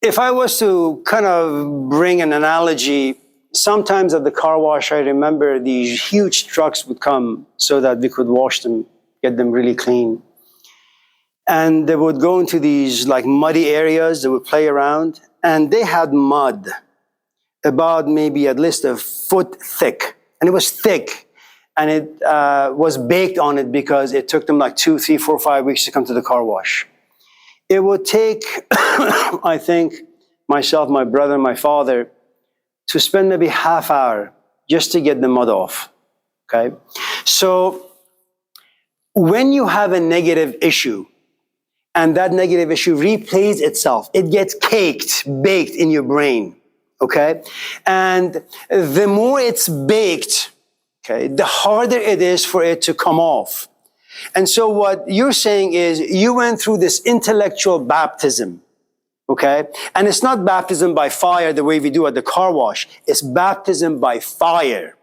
If I was to kind of bring an analogy, sometimes at the car wash, I remember these huge trucks would come so that we could wash them, get them really clean. And they would go into these like muddy areas, they would play around, and they had mud about maybe at least a foot thick. And it was thick, and it was baked on it because it took them like 2, 3, 4, 5 weeks to come to the car wash. It would take, I think, myself, my brother, and my father to spend maybe half hour just to get the mud off, okay? So when you have a negative issue and that negative issue replays itself, it gets baked in your brain, okay? And the more it's baked, okay, the harder it is for it to come off. And so what you're saying is you went through this intellectual baptism, okay? And it's not baptism by fire the way we do at the car wash. It's baptism by fire.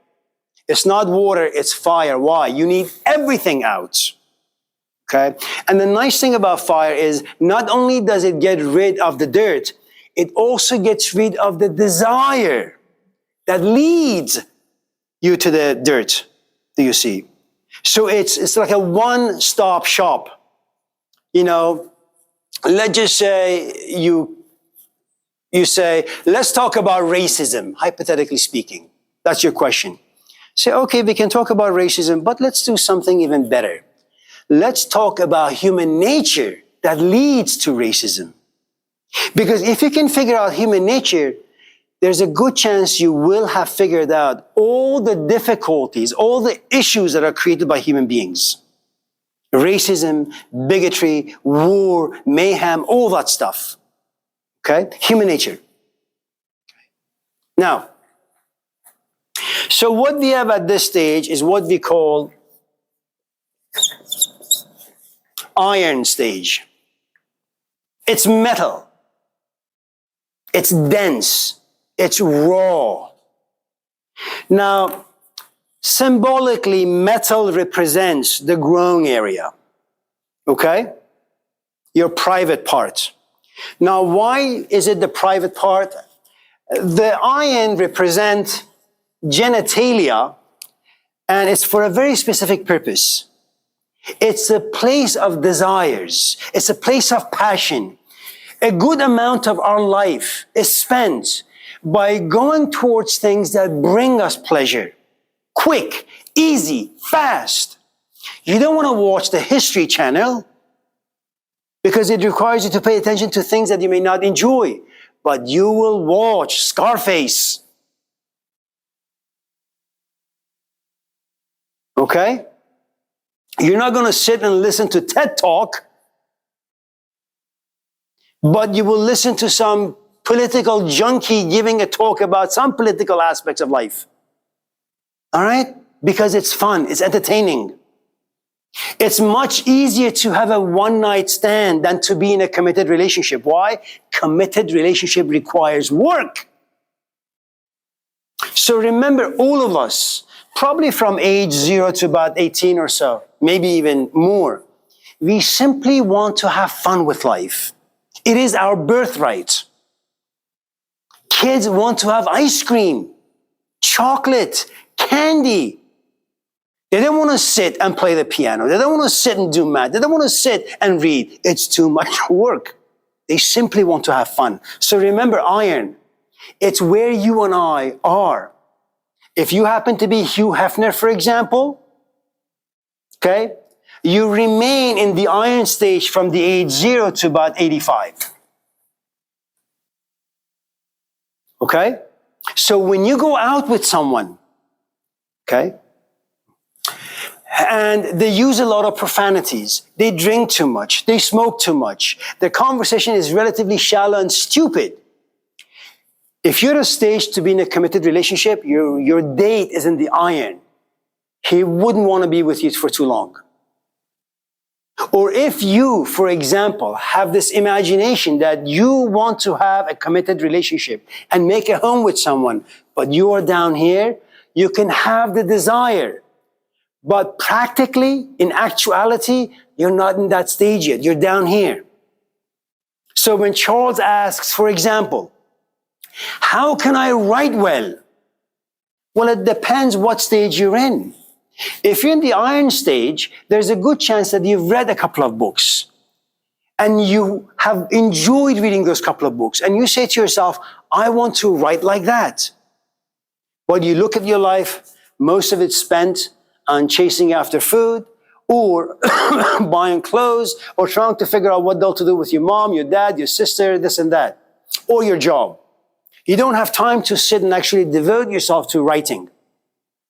It's not water, it's fire. Why? You need everything out, okay? And the nice thing about fire is not only does it get rid of the dirt, it also gets rid of the desire that leads you to the dirt, do you see? So it's like a one-stop shop. You know, let's just say you say, let's talk about racism, hypothetically speaking. That's your question. Say, okay, we can talk about racism, but let's do something even better. Let's talk about human nature that leads to racism. Because if you can figure out human nature, there's a good chance you will have figured out all the difficulties, all the issues that are created by human beings. Racism, bigotry, war, mayhem, all that stuff. Okay? Human nature. Now, so what we have at this stage is what we call iron stage. It's metal. It's dense. It's raw. Now, symbolically, metal represents the growing area, okay? Your private part. Now, why is it the private part? The iron represents genitalia, and it's for a very specific purpose. It's a place of desires. It's a place of passion. A good amount of our life is spent by going towards things that bring us pleasure. Quick, easy, fast. You don't want to watch the History Channel because it requires you to pay attention to things that you may not enjoy. But you will watch Scarface. Okay? You're not going to sit and listen to TED Talk, but you will listen to some political junkie giving a talk about some political aspects of life. All right? Because it's fun, it's entertaining. It's much easier to have a one-night stand than to be in a committed relationship. Why? Committed relationship requires work. So remember, all of us, probably from age 0 to about 18 or so, maybe even more, we simply want to have fun with life. It is our birthright. Kids want to have ice cream, chocolate, candy. They don't want to sit and play the piano. They don't want to sit and do math. They don't want to sit and read. It's too much work. They simply want to have fun. So remember iron. It's where you and I are. If you happen to be Hugh Hefner, for example, okay, you remain in the iron stage from the age 0 to about 85. Okay? So when you go out with someone, okay, and they use a lot of profanities, they drink too much, they smoke too much, their conversation is relatively shallow and stupid. If you're at a stage to be in a committed relationship, your date is in the iron. He wouldn't want to be with you for too long. Or if you, for example, have this imagination that you want to have a committed relationship and make a home with someone, but you are down here, you can have the desire. But practically, in actuality, you're not in that stage yet. You're down here. So when Charles asks, for example, how can I write well? Well, it depends what stage you're in. If you're in the iron stage, there's a good chance that you've read a couple of books and you have enjoyed reading those couple of books. And you say to yourself, I want to write like that. But you look at your life, most of it's spent on chasing after food or buying clothes or trying to figure out what to do with your mom, your dad, your sister, this and that, or your job. You don't have time to sit and actually devote yourself to writing,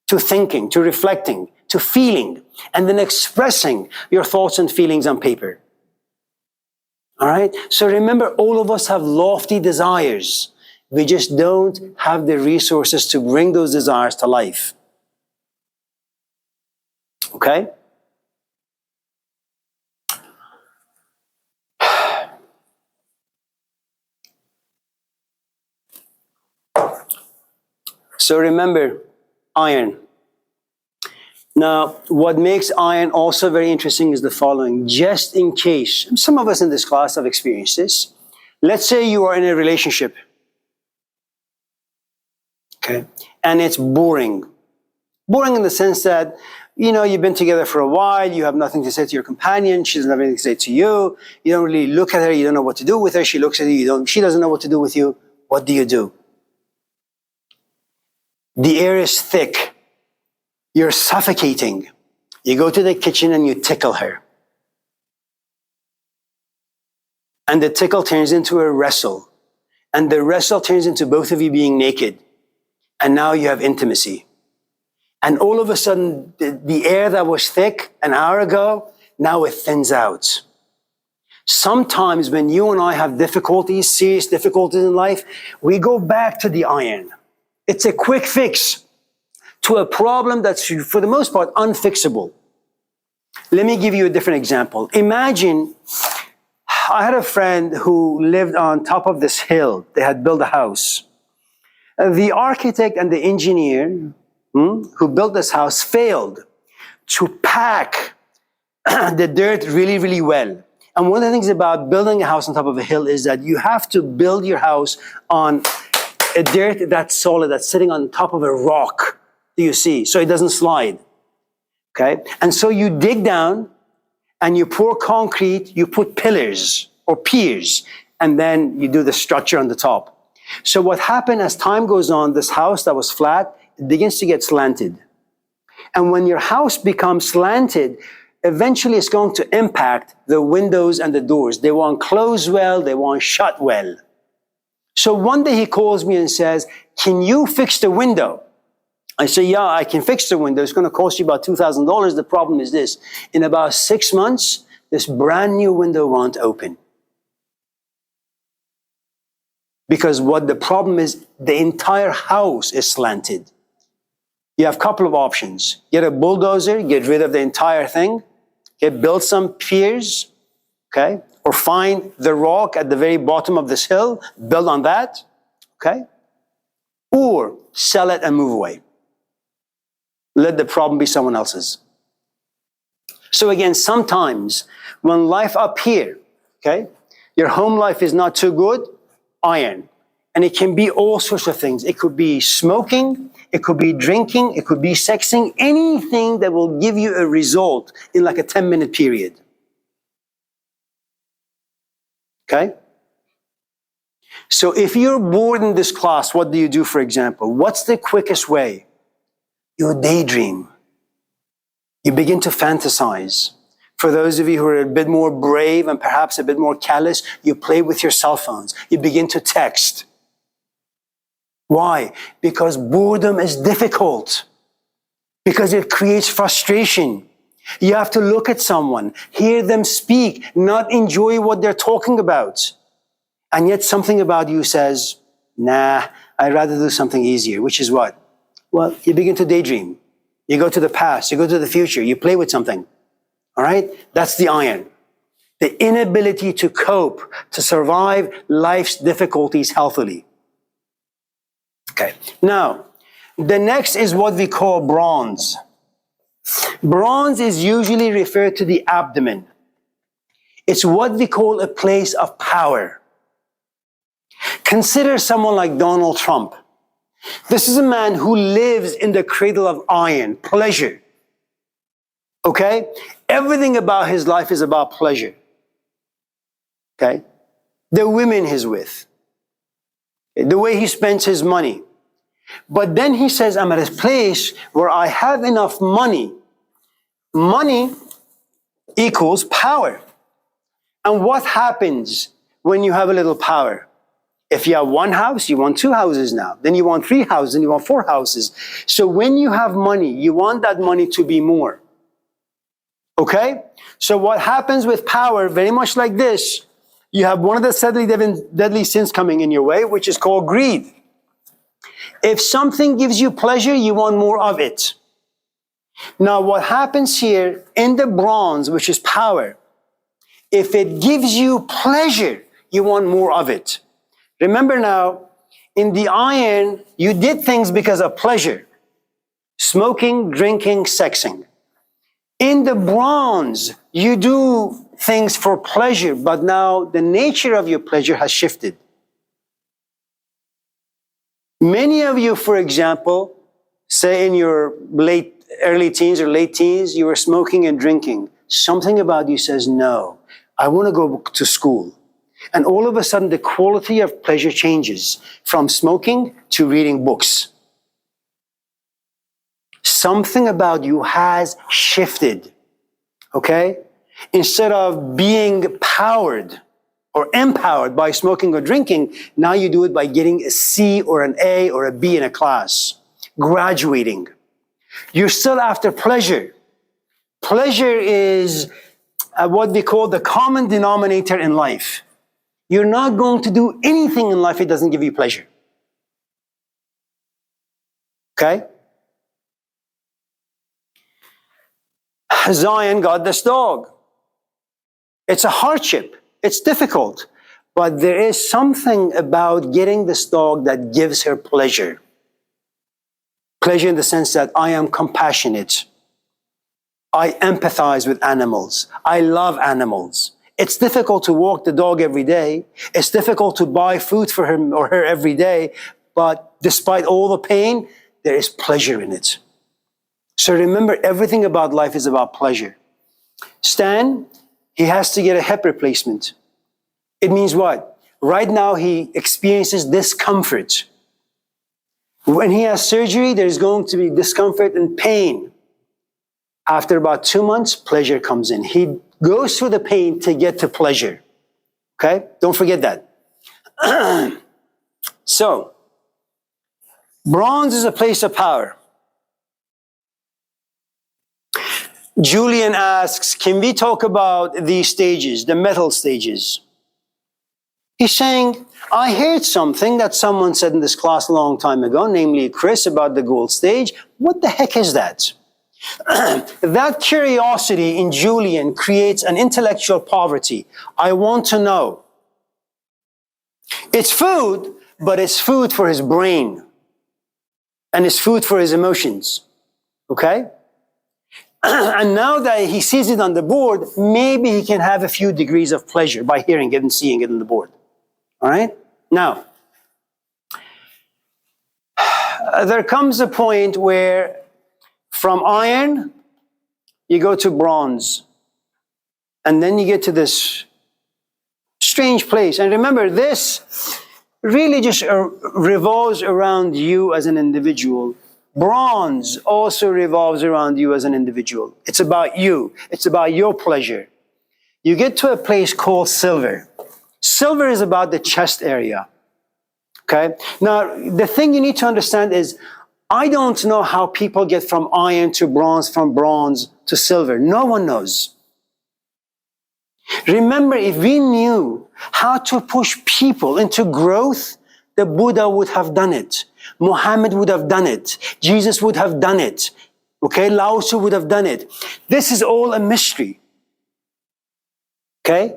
to thinking, to reflecting, to feeling, and then expressing your thoughts and feelings on paper. All right? So remember, all of us have lofty desires. We just don't have the resources to bring those desires to life. Okay? So remember, iron. Now, what makes iron also very interesting is the following. Just in case, some of us in this class have experienced this. Let's say you are in a relationship. Okay? And it's boring. Boring in the sense that, you've been together for a while, you have nothing to say to your companion, she doesn't have anything to say to you, you don't really look at her, you don't know what to do with her, she looks at you, she doesn't know what to do with you. What do? The air is thick. You're suffocating. You go to the kitchen and you tickle her. And the tickle turns into a wrestle. And the wrestle turns into both of you being naked. And now you have intimacy. And all of a sudden, the air that was thick an hour ago, now it thins out. Sometimes when you and I have difficulties, serious difficulties in life, we go back to the iron. It's a quick fix to a problem that's, for the most part, unfixable. Let me give you a different example. Imagine, I had a friend who lived on top of this hill. They had built a house. The architect and the engineer who built this house failed to pack the dirt really, really well. And one of the things about building a house on top of a hill is that you have to build your house on a dirt that's solid, that's sitting on top of a rock, you see, so it doesn't slide, okay? And so you dig down and you pour concrete, you put pillars or piers, and then you do the structure on the top. So what happened as time goes on, this house that was flat, it begins to get slanted. And when your house becomes slanted, eventually it's going to impact the windows and the doors. They won't close well, they won't shut well. So one day he calls me and says, can you fix the window? I say, yeah, I can fix the window. It's going to cost you about $2,000. The problem is this. In about 6 months, this brand new window won't open. Because what the problem is, the entire house is slanted. You have a couple of options. Get a bulldozer, get rid of the entire thing. Build some piers, okay? Or find the rock at the very bottom of this hill, build on that, okay? Or sell it and move away. Let the problem be someone else's. So again, sometimes when life up here, okay, your home life is not too good, iron. And it can be all sorts of things. It could be smoking, it could be drinking, it could be sexing, anything that will give you a result in like a 10-minute period. Okay? So if you're bored in this class, what do you do, for example? What's the quickest way? You daydream. You begin to fantasize. For those of you who are a bit more brave and perhaps a bit more callous, you play with your cell phones. You begin to text. Why? Because boredom is difficult. Because it creates frustration. You have to look at someone, hear them speak, not enjoy what they're talking about. And yet something about you says, nah, I'd rather do something easier, which is what? Well, you begin to daydream. You go to the past, you go to the future, you play with something. All right? That's the iron. The inability to cope, to survive life's difficulties healthily. Okay. Now, the next is what we call bronze. Bronze is usually referred to the abdomen. It's what we call a place of power. Consider someone like Donald Trump. This is a man who lives in the cradle of iron, pleasure. Okay? Everything about his life is about pleasure. Okay? The women he's with, the way he spends his money. But then he says, I'm at a place where I have enough money. Money equals power. And what happens when you have a little power? If you have one house, you want 2 houses now. Then you want 3 houses, and you want 4 houses. So when you have money, you want that money to be more. Okay? So what happens with power, very much like this, you have one of the deadly sins coming in your way, which is called greed. If something gives you pleasure, you want more of it. Now, what happens here in the bronze, which is power, if it gives you pleasure, you want more of it. Remember now, in the iron, you did things because of pleasure. Smoking, drinking, sexing. In the bronze, you do things for pleasure, but now the nature of your pleasure has shifted. Many of you, for example, say in your early teens or late teens, you were smoking and drinking. Something about you says, no, I want to go to school. And all of a sudden, the quality of pleasure changes from smoking to reading books. Something about you has shifted, okay? Instead of being powered or empowered by smoking or drinking, now you do it by getting a C or an A or a B in a class, graduating. You're still after pleasure. Pleasure is what we call the common denominator in life. You're not going to do anything in life that doesn't give you pleasure. Okay? Zion got this dog. It's a hardship. It's difficult. But there is something about getting this dog that gives her pleasure. Pleasure in the sense that I am compassionate. I empathize with animals. I love animals. It's difficult to walk the dog every day. It's difficult to buy food for him or her every day. But despite all the pain, there is pleasure in it. So remember, everything about life is about pleasure. Stan, he has to get a hip replacement. It means what? Right now, he experiences discomfort. When he has surgery, there's going to be discomfort and pain. After about 2 months, pleasure comes in. He goes through the pain to get to pleasure. Okay? Don't forget that. So, bronze is a place of power. Julian asks, can we talk about these stages, the metal stages? He's saying, I heard something that someone said in this class a long time ago, namely Chris, about the gold stage. What the heck is that? That curiosity in Julian creates an intellectual poverty. I want to know. It's food, but it's food for his brain. And it's food for his emotions. Okay? And now that he sees it on the board, maybe he can have a few degrees of pleasure by hearing it and seeing it on the board. All right? Now, there comes a point where from iron, you go to bronze. And then you get to this strange place. And remember, this really just revolves around you as an individual. Bronze also revolves around you as an individual. It's about you. It's about your pleasure. You get to a place called silver. Silver is about the chest area. Okay? Now, the thing you need to understand is, I don't know how people get from iron to bronze, from bronze to silver. No one knows. Remember, if we knew how to push people into growth, the Buddha would have done it. Muhammad would have done it. Jesus would have done it. Okay? Lao Tzu would have done it. This is all a mystery. Okay?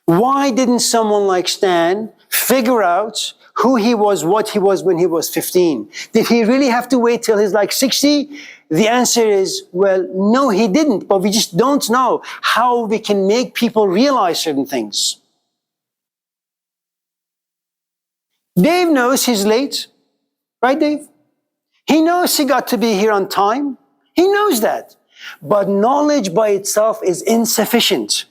Why didn't someone like Stan figure out who he was, what he was when he was 15. Did he really have to wait till he's like 60? The answer is, well, no, he didn't, but we just don't know how we can make people realize certain things. Dave knows he's late, right, Dave? He knows he got to be here on time. He knows that. But knowledge by itself is insufficient.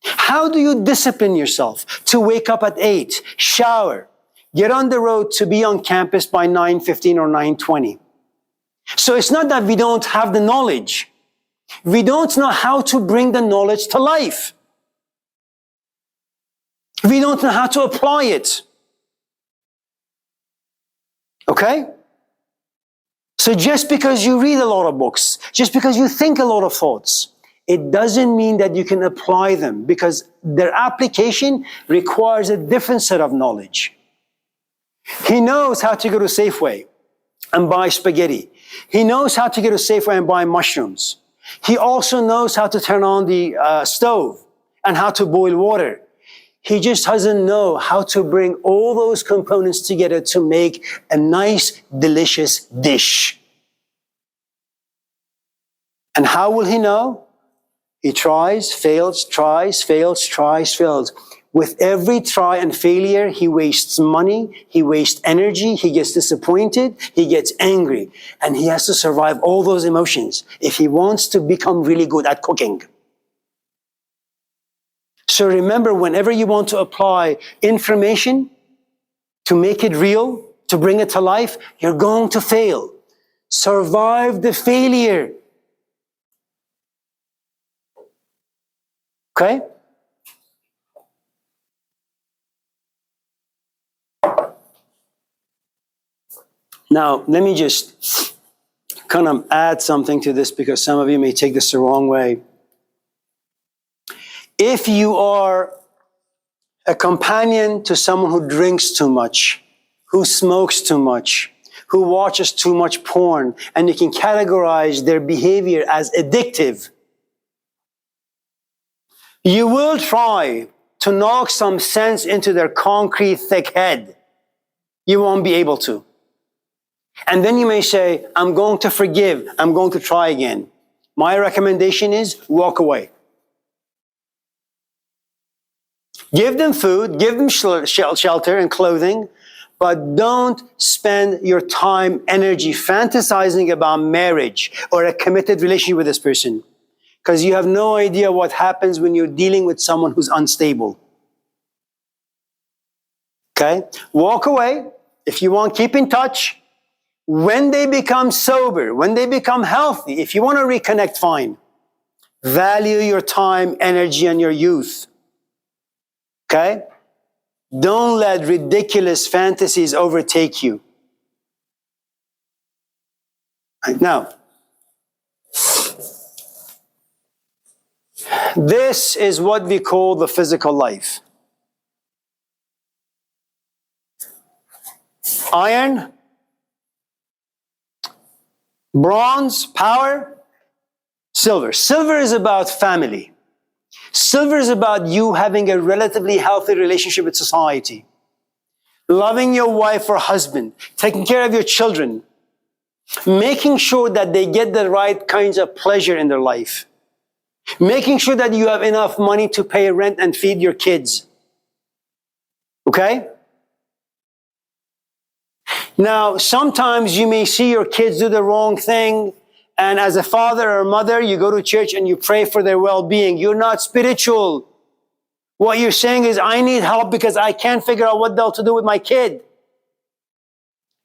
How do you discipline yourself to wake up at 8, shower, get on the road to be on campus by 9:15 or 9:20? So it's not that we don't have the knowledge. We don't know how to bring the knowledge to life. We don't know how to apply it. Okay? So just because you read a lot of books, just because you think a lot of thoughts, it doesn't mean that you can apply them, because their application requires a different set of knowledge. He knows how to go to Safeway and buy spaghetti. He knows how to go to Safeway and buy mushrooms. He also knows how to turn on the stove and how to boil water. He just doesn't know how to bring all those components together to make a nice, delicious dish. And how will he know? He tries, fails, tries, fails, tries, fails. With every try and failure, he wastes money, he wastes energy, he gets disappointed, he gets angry, and he has to survive all those emotions if he wants to become really good at cooking. So remember, whenever you want to apply information to make it real, to bring it to life, you're going to fail. Survive the failure. Okay? Now, let me just kind of add something to this, because some of you may take this the wrong way. If you are a companion to someone who drinks too much, who smokes too much, who watches too much porn, and you can categorize their behavior as addictive, you will try to knock some sense into their concrete, thick head. You won't be able to. And then you may say, I'm going to forgive, I'm going to try again. My recommendation is walk away. Give them food, give them shelter and clothing, but don't spend your time, energy fantasizing about marriage or a committed relationship with this person, because you have no idea what happens when you're dealing with someone who's unstable. Okay? Walk away. If you want, keep in touch. When they become sober, when they become healthy, if you want to reconnect, fine. Value your time, energy, and your youth. Okay? Don't let ridiculous fantasies overtake you. Now, this is what we call the physical life. Iron, bronze, power, silver. Silver is about family. Silver is about you having a relatively healthy relationship with society. Loving your wife or husband, taking care of your children, making sure that they get the right kinds of pleasure in their life, making sure that you have enough money to pay rent and feed your kids. Okay? Now, sometimes you may see your kids do the wrong thing, and as a father or mother, you go to church and you pray for their well-being. You're not spiritual. What you're saying is, I need help because I can't figure out what the hell to do with my kid.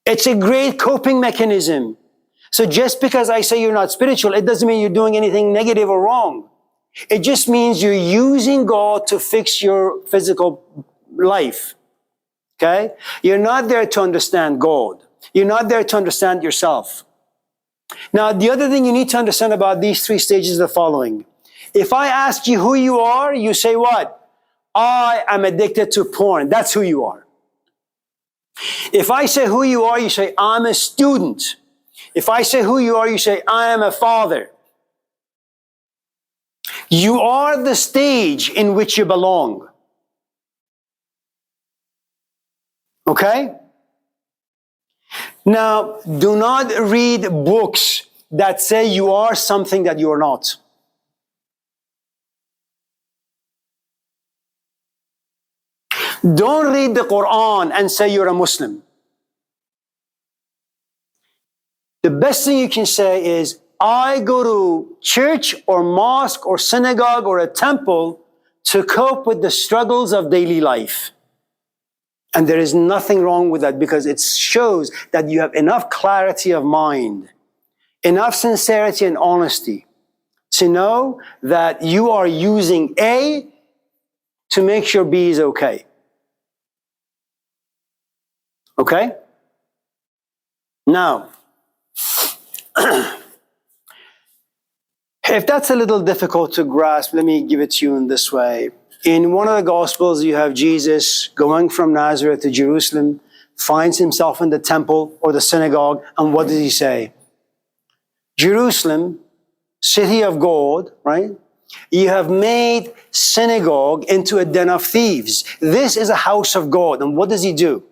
It's a great coping mechanism. So just because I say you're not spiritual, it doesn't mean you're doing anything negative or wrong. It just means you're using God to fix your physical life. Okay? You're not there to understand God. You're not there to understand yourself. Now, the other thing you need to understand about these three stages is the following. If I ask you who you are, you say what? I am addicted to porn. That's who you are. If I say who you are, you say, I'm a student. If I say who you are, you say, I am a father. You are the stage in which you belong. Okay? Now, do not read books that say you are something that you are not. Don't read the Quran and say you're a Muslim. The best thing you can say is, I go to church or mosque or synagogue or a temple to cope with the struggles of daily life. And there is nothing wrong with that, because it shows that you have enough clarity of mind, enough sincerity and honesty to know that you are using A to make sure B is okay. Okay? Now, if that's a little difficult to grasp, let me give it to you in this way. In one of the Gospels, you have Jesus going from Nazareth to Jerusalem, finds himself in the temple or the synagogue, and what does he say? Jerusalem, city of God, right? You have made synagogue into a den of thieves. This is a house of God. And what does he do?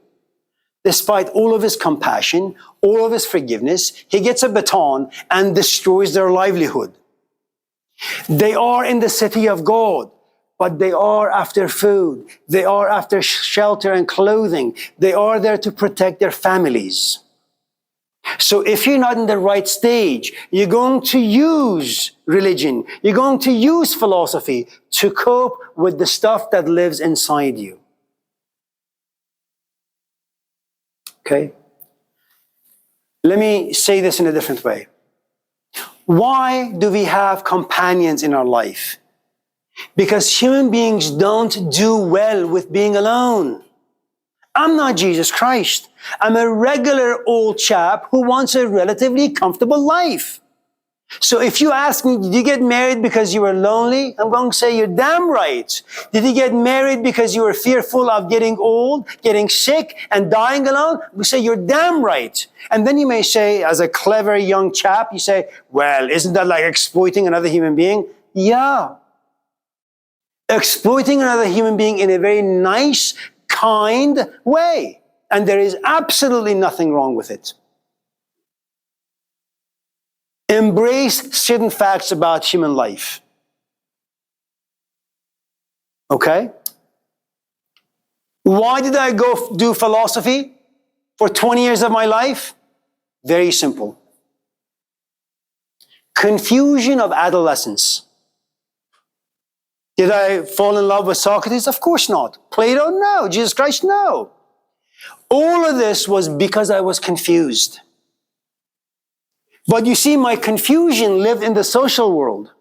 Despite all of his compassion, all of his forgiveness, he gets a baton and destroys their livelihood. They are in the city of God, but they are after food. They are after shelter and clothing. They are there to protect their families. So if you're not in the right stage, you're going to use religion. You're going to use philosophy to cope with the stuff that lives inside you. Okay? Let me say this in a different way. Why do we have companions in our life? Because human beings don't do well with being alone. I'm not Jesus Christ. I'm a regular old chap who wants a relatively comfortable life. So if you ask me, did you get married because you were lonely? I'm going to say, you're damn right. Did you get married because you were fearful of getting old, getting sick, and dying alone? We say, you're damn right. And then you may say, as a clever young chap, you say, well, isn't that like exploiting another human being? Yeah. Exploiting another human being in a very nice, kind way. And there is absolutely nothing wrong with it. Embrace certain facts about human life. Okay? Why did I go do philosophy for 20 years of my life? Very simple. Confusion of adolescence. Did I fall in love with Socrates? Of course not. Plato? No. Jesus Christ? No. All of this was because I was confused. But you see, my confusion lived in the social world.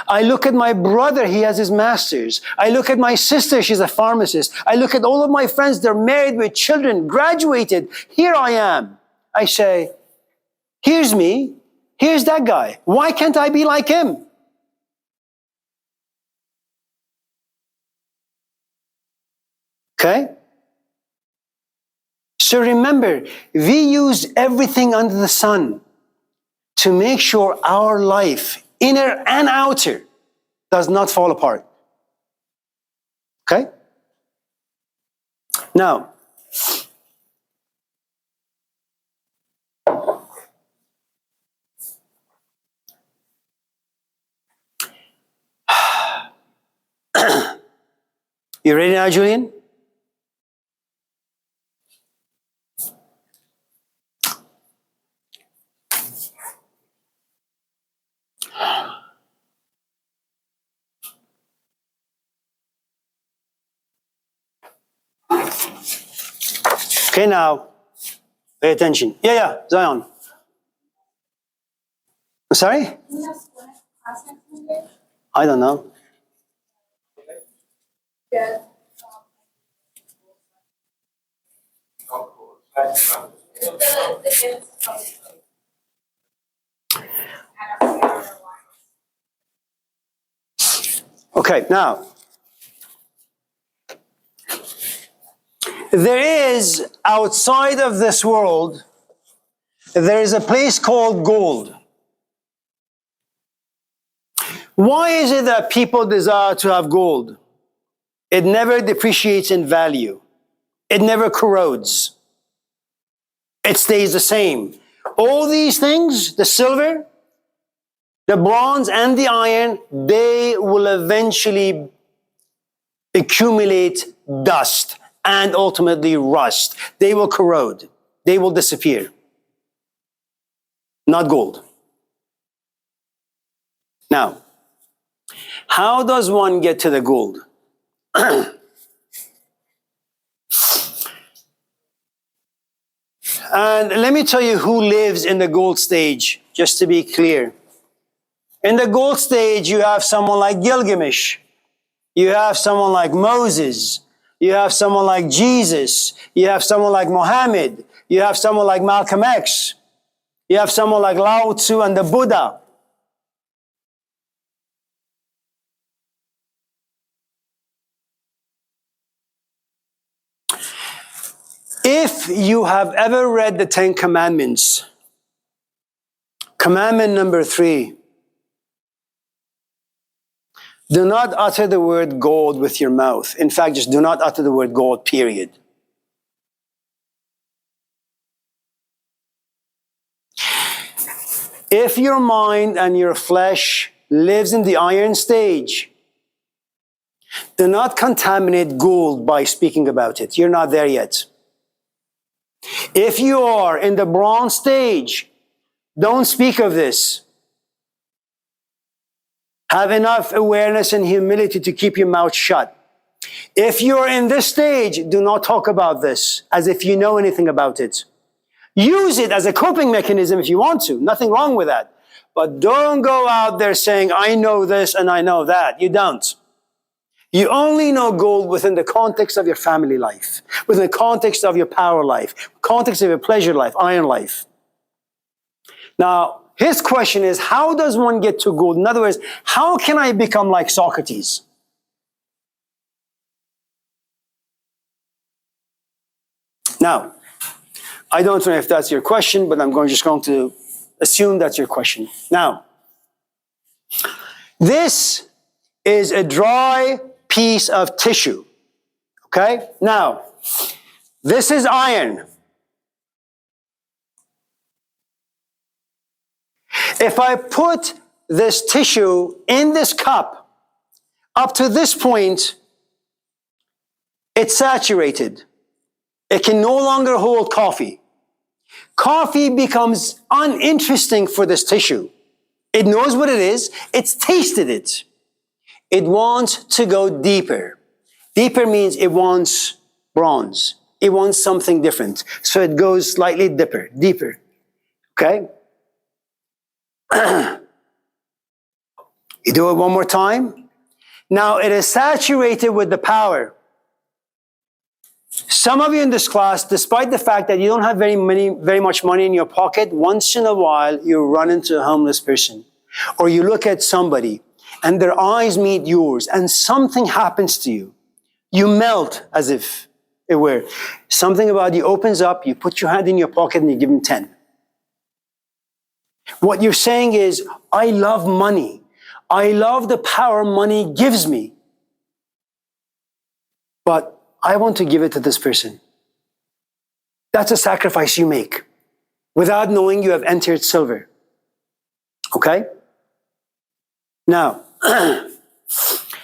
I look at my brother, he has his master's. I look at my sister, she's a pharmacist. I look at all of my friends, they're married with children, graduated. Here I am. I say, here's me, here's that guy. Why can't I be like him? Okay? So remember, we use everything under the sun to make sure our life, inner and outer, does not fall apart. Okay? Now, you ready now, Julian? Okay, now, pay attention. Yeah, Zion. Sorry? I don't know. Okay, now, there is, outside of this world, there is a place called gold. Why is it that people desire to have gold? It never depreciates in value. It never corrodes. It stays the same. All these things, the silver, the bronze, and the iron, they will eventually accumulate dust and ultimately rust. They will corrode. They will disappear. Not gold. Now, how does one get to the gold? And let me tell you who lives in the gold stage, just to be clear. In the gold stage, you have someone like Gilgamesh. You have someone like Moses. You have someone like Jesus. You have someone like Muhammad. You have someone like Malcolm X. You have someone like Lao Tzu and the Buddha. If you have ever read the 10 Commandments, commandment number 3, do not utter the word gold with your mouth. In fact, just do not utter the word gold, period. If your mind and your flesh lives in the iron stage, do not contaminate gold by speaking about it. You're not there yet. If you are in the bronze stage, don't speak of this. Have enough awareness and humility to keep your mouth shut. If you're in this stage, do not talk about this as if you know anything about it. Use it as a coping mechanism if you want to. Nothing wrong with that. But don't go out there saying, I know this and I know that. You don't. You only know gold within the context of your family life, within the context of your power life, context of your pleasure life, iron life. Now, his question is, how does one get to gold? In other words, how can I become like Socrates? Now, I don't know if that's your question, but I'm just going to assume that's your question. Now, this is a dry piece of tissue. Okay? Now, this is iron. If I put this tissue in this cup, up to this point, it's saturated. It can no longer hold coffee. Coffee becomes uninteresting for this tissue. It knows what it is. It's tasted it. It wants to go deeper. Deeper means it wants bronze. It wants something different. So it goes slightly deeper. Okay? You do it one more time. Now it is saturated with the power. Some of you in this class, despite the fact that you don't have very much money in your pocket, once in a while you run into a homeless person. Or you look at somebody and their eyes meet yours and something happens to you. You melt as if it were. Something about you opens up, you put your hand in your pocket and you give them 10. What you're saying is, I love money. I love the power money gives me. But I want to give it to this person. That's a sacrifice you make without knowing you have entered silver. Okay? Now,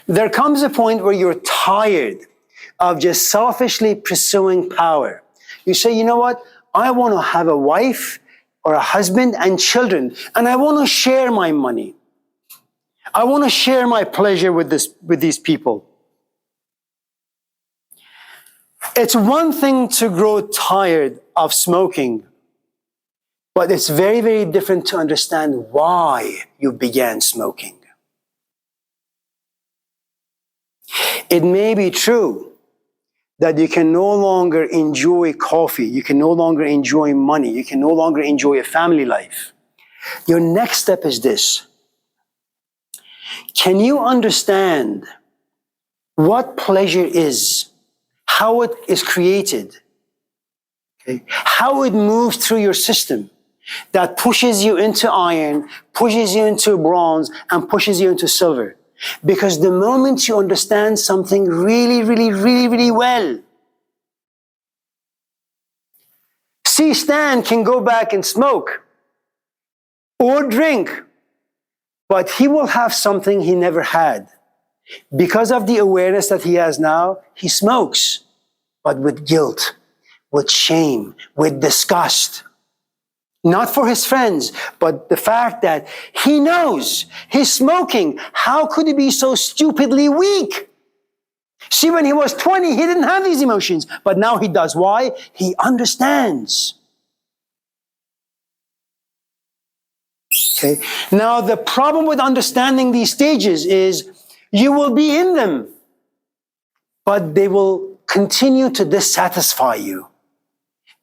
there comes a point where you're tired of just selfishly pursuing power. You say, you know what? I want to have a wife or a husband and children, and I want to share my money. I want to share my pleasure with these people. It's one thing to grow tired of smoking, but it's very, very different to understand why you began smoking. It may be true that you can no longer enjoy coffee, you can no longer enjoy money, you can no longer enjoy a family life. Your next step is this. Can you understand what pleasure is? How it is created, okay? How it moves through your system that pushes you into iron, pushes you into bronze, and pushes you into silver. Because the moment you understand something really well, see Stan can go back and smoke or drink, but he will have something he never had. Because of the awareness that he has now, he smokes, but with guilt, with shame, with disgust. Not for his friends, but the fact that he knows he's smoking. How could he be so stupidly weak? See, when he was 20, he didn't have these emotions, but now he does. Why? He understands. Okay. Now, the problem with understanding these stages is you will be in them, but they will continue to dissatisfy you.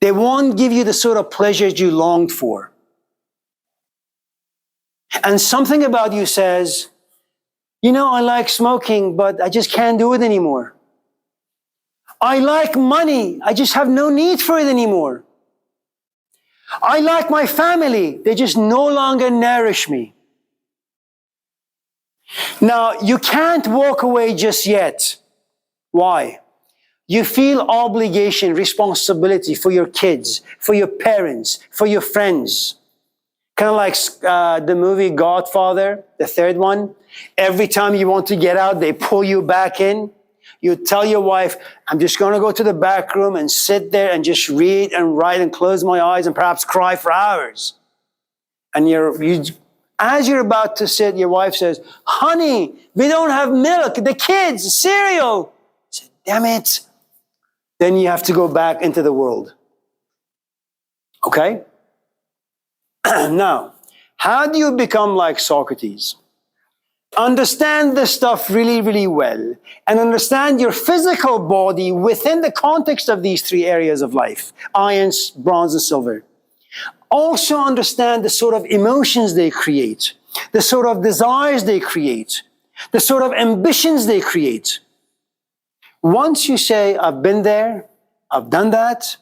They won't give you the sort of pleasures you longed for. And something about you says, you know, I like smoking, but I just can't do it anymore. I like money. I just have no need for it anymore. I like my family. They just no longer nourish me. Now, you can't walk away just yet. Why? You feel obligation, responsibility for your kids, for your parents, for your friends. Kind of like the movie Godfather, the third one. Every time you want to get out, they pull you back in. You tell your wife, I'm just going to go to the back room and sit there and just read and write and close my eyes and perhaps cry for hours. And as you're about to sit, your wife says, honey, we don't have milk, the kids, cereal. I said, damn it. Then you have to go back into the world. Okay? Now, how do you become like Socrates? Understand this stuff really, really well and understand your physical body within the context of these three areas of life, iron, bronze, and silver. Also understand the sort of emotions they create, the sort of desires they create, the sort of ambitions they create. Once you say, I've been there, I've done that,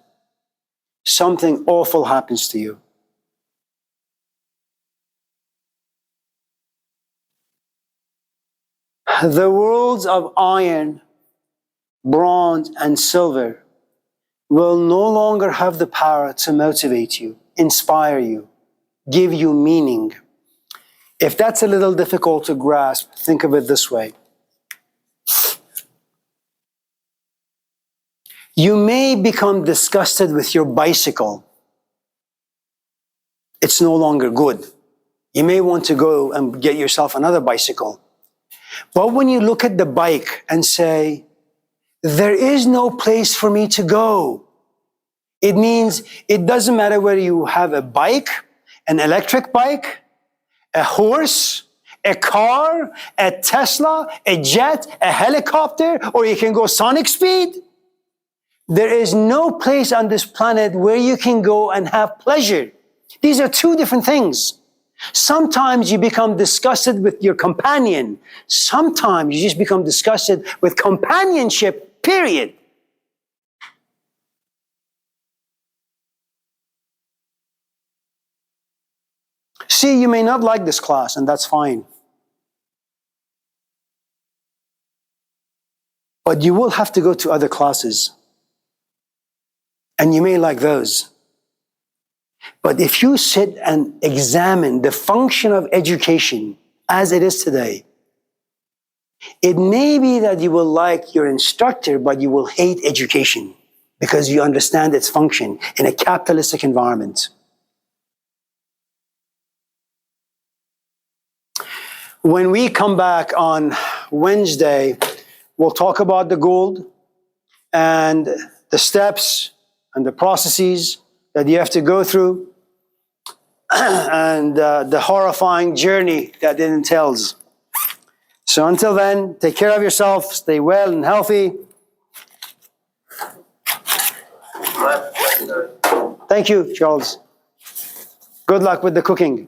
something awful happens to you. The worlds of iron, bronze, and silver will no longer have the power to motivate you, inspire you, give you meaning. If that's a little difficult to grasp, think of it this way. You may become disgusted with your bicycle. It's no longer good. You may want to go and get yourself another bicycle. But when you look at the bike and say, there is no place for me to go, it means it doesn't matter whether you have a bike, an electric bike, a horse, a car, a Tesla, a jet, a helicopter, or you can go sonic speed. There is no place on this planet where you can go and have pleasure. These are two different things. Sometimes you become disgusted with your companion. Sometimes you just become disgusted with companionship, period. See, you may not like this class, and that's fine. But you will have to go to other classes. And you may like those. But if you sit and examine the function of education as it is today, it may be that you will like your instructor, but you will hate education because you understand its function in a capitalistic environment. When we come back on Wednesday, we'll talk about the gold and the steps and the processes that you have to go through and the horrifying journey that it entails. So until then, take care of yourself, stay well and healthy. Thank you, Charles. Good luck with the cooking.